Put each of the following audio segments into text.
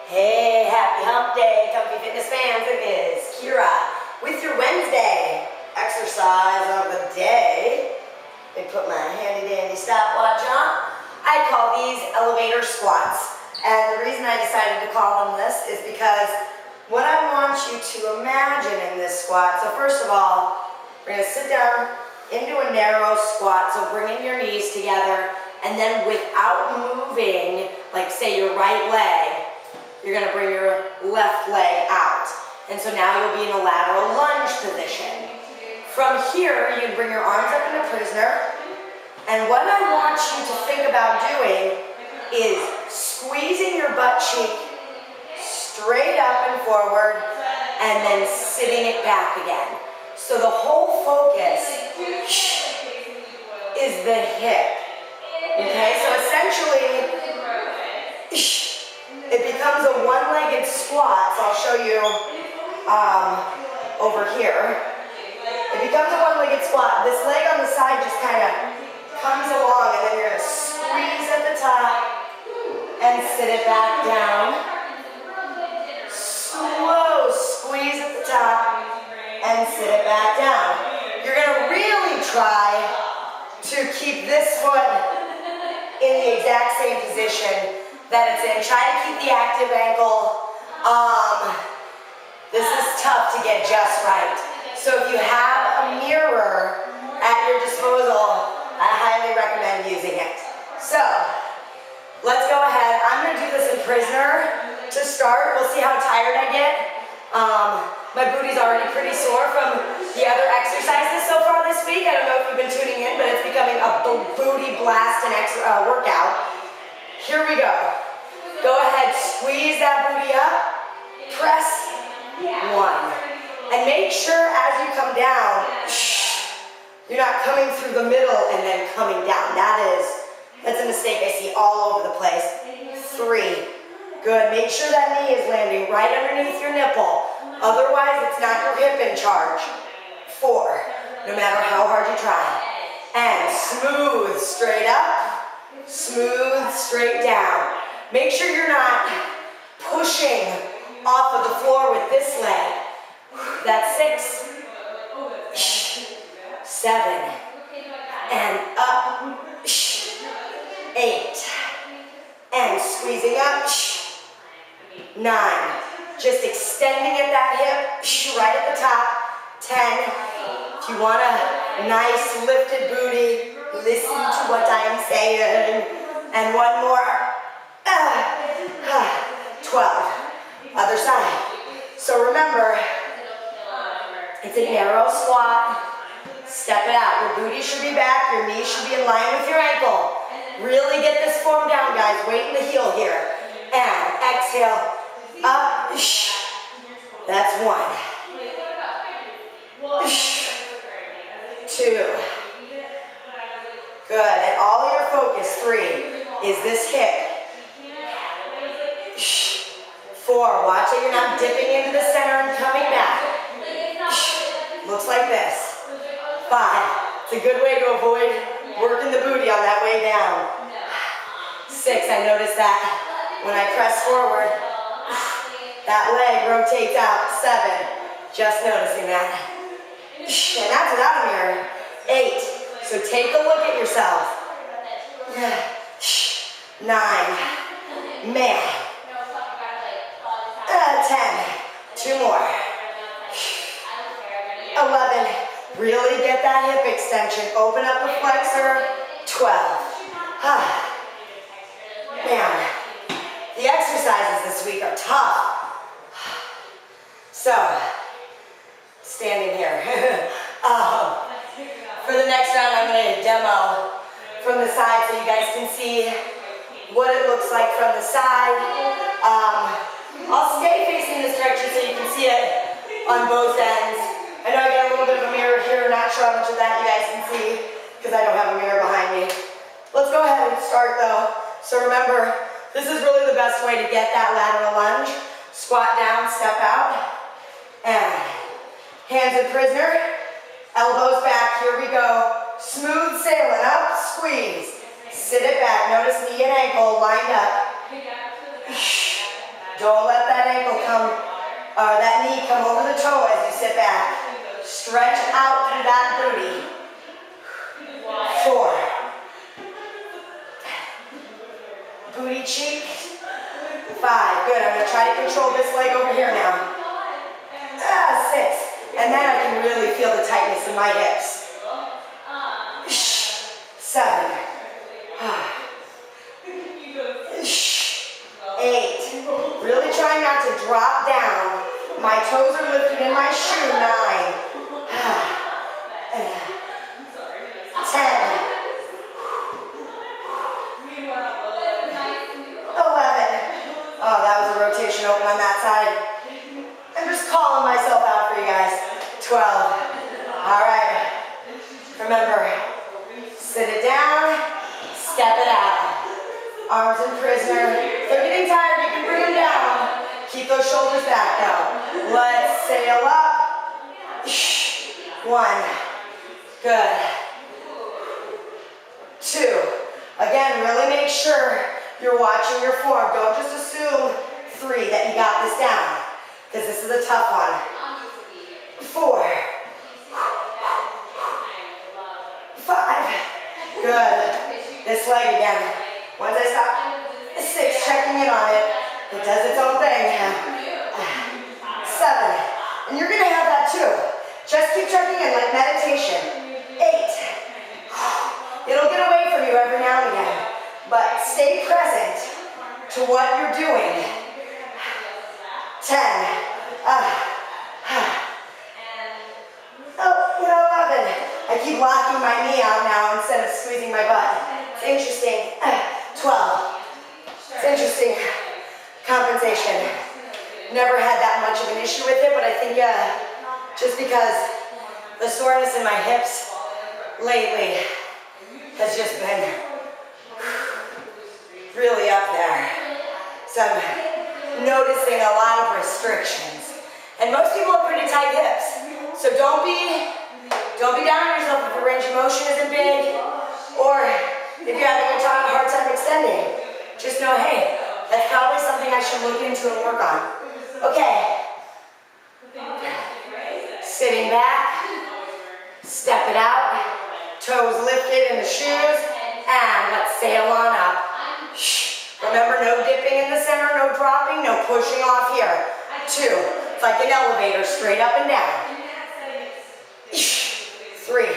Hey, happy hump day, ComfyFitness fans. It is Kira with your Wednesday exercise of the day. Let me put my handy dandy stopwatch on. I call these elevator squats. And the reason I decided to call them this is because what I want you to imagine in this squat, so first of all, we're going to sit down into a narrow squat, so bringing your knees together, and then without moving, like say your right leg, you're going to bring your left leg out. And so now you'll be in a lateral lunge position. From here, you can bring your arms up into prisoner. And what I want you to think about doing is squeezing your butt cheek straight up and forward, and then sitting it back again. So the whole focus is the hip. Okay, so essentially, it becomes a one-legged squat, so I'll show you over here. It becomes a one-legged squat. This leg on the side just kind of comes along, and then you're going to squeeze at the top and sit it back down. Slow squeeze at the top and sit it back down. You're going to really try to keep this foot in the exact same position that it's in. Try to keep the active ankle. This is tough to get just right. So if you have a mirror at your disposal, I highly recommend using it. So let's go ahead. I'm going to do this in prisoner to start. We'll see how tired I get. My booty's already pretty sore from the other exercises so far this week. I don't know if you've been tuning in, but it's becoming a booty blast and workout. Here we go. Go ahead, squeeze that booty up, press one. And make sure as you come down, you're not coming through the middle and then coming down. That's a mistake I see all over the place. 3. Good, make sure that knee is landing right underneath your nipple. Otherwise, it's not your hip in charge. 4, no matter how hard you try. And smooth straight up, smooth straight down. Make sure you're not pushing off of the floor with this leg. That's 6, 7, and up, 8, and squeezing up, 9, just extending at that hip, right at the top, 10, if you want a nice lifted booty, listen to what I'm saying, and one more, 12, other side. So remember, it's a narrow squat. Step it out. Your booty should be back. Your knees should be in line with your ankle. Really get this form down, guys. Weight in the heel here. And exhale. Up. That's 1. 2. Good. And all your focus, 3, is this hip. 4. Watch that you're not dipping into the center and coming back. Looks like this. 5. It's a good way to avoid working the booty on that way down. 6. I noticed that when I press forward, that leg rotates out. 7. Just noticing that. And that's without a mirror. 8. So take a look at yourself. 9. Man. 10. 2 more. 11. Really get that hip extension. Open up the flexor. 12. Man, the exercises this week are tough. So, standing here. For the next round, I'm going to demo from the side so you guys can see what it looks like from the side. I'll stay facing this direction so you can see it on both ends. I know I got a little bit of a mirror here, not sure how much of that you guys can see because I don't have a mirror behind me. Let's go ahead and start though. So remember, this is really the best way to get that lateral lunge. Squat down, step out, and hands in prisoner, elbows back, here we go. Smooth sailing, up, squeeze. Sit it back, notice knee and ankle lined up. Don't let that ankle come, or that knee come over the toe as you sit back. Stretch out through that booty. 4. Booty cheek. 5. Good. I'm going to try to control this leg over here now. 6. And then I can really feel the tightness in my hips. 7. 8. Really trying not to drop down. My toes are lifted in my shoe. 9. 10. 11. Oh, that was a rotation open on that side. I'm just calling myself out for you guys. 12. All right. Remember, sit it down, step it out. Arms in prisoner. If they're getting tired, you can bring them down. Keep those shoulders back now. Let's sail up. 1. Good. 2. Again, really make sure you're watching your form. Don't just assume 3 that you got this down, because this is a tough one. 4. 5. Good. This leg again. Once I stop, 6, checking in on it. It does its own thing. 7. And you're going to have that too. Just keep checking in like meditation. 8. It'll get away from you every now and again. But stay present to what you're doing. 10. 11. I keep locking my knee out now instead of squeezing my butt. It's interesting. 12. It's interesting. Compensation. Never had that much of an issue with it, but I think just because the soreness in my hips lately has just been really up there. So I'm noticing a lot of restrictions. And most people have pretty tight hips. So don't be down on yourself if the range of motion isn't big, or if you're having a hard time extending. Just know, hey, that's probably something I should look into and work on. Okay. Sitting back, step it out, toes lifted in the shoes, and let's sail on up. Remember, no dipping in the center, no dropping, no pushing off here. 2, it's like an elevator, straight up and down. 3,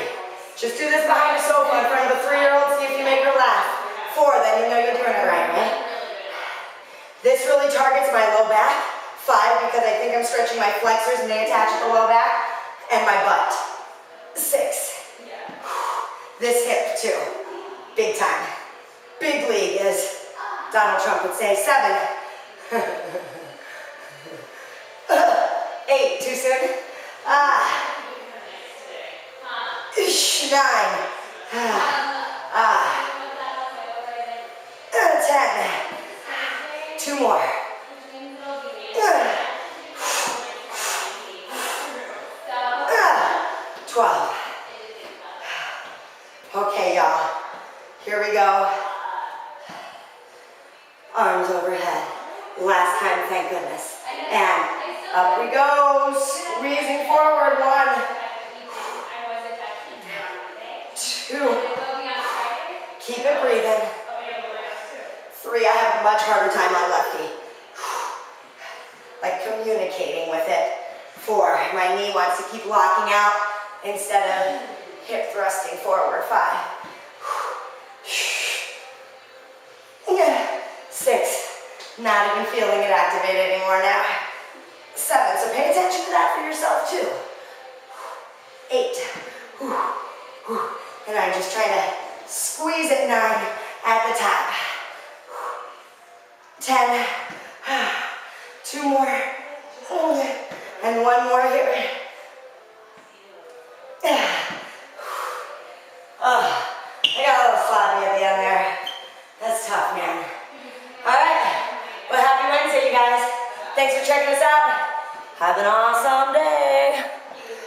just do this behind a sofa in front of a 3-year-old, see if you make her laugh. 4, then you know you're doing it right? This really targets my low back. 5, because I think I'm stretching my flexors and they attach at the low back, and my butt. 6, this hip too, big time. Big league, as Donald Trump would say. 7, 8, too soon? 9, 10, 2 more. 12. Okay, y'all. Here we go. Arms overhead. Last time, thank goodness. And up we go. Squeezing forward. 1, 2. Keep it breathing. 3, I have a much harder time on lefty. Like communicating with it. 4, my knee wants to keep locking out instead of hip thrusting forward. 5. 6, not even feeling it activated anymore now. 7, so pay attention to that for yourself too. 8, and I'm just trying to squeeze it. 9 at the top. 10, 2 more, and 1 more here. Oh, I got a little sloppy at the end there. That's tough, man. All right, well, happy Wednesday, you guys. Thanks for checking us out. Have an awesome day.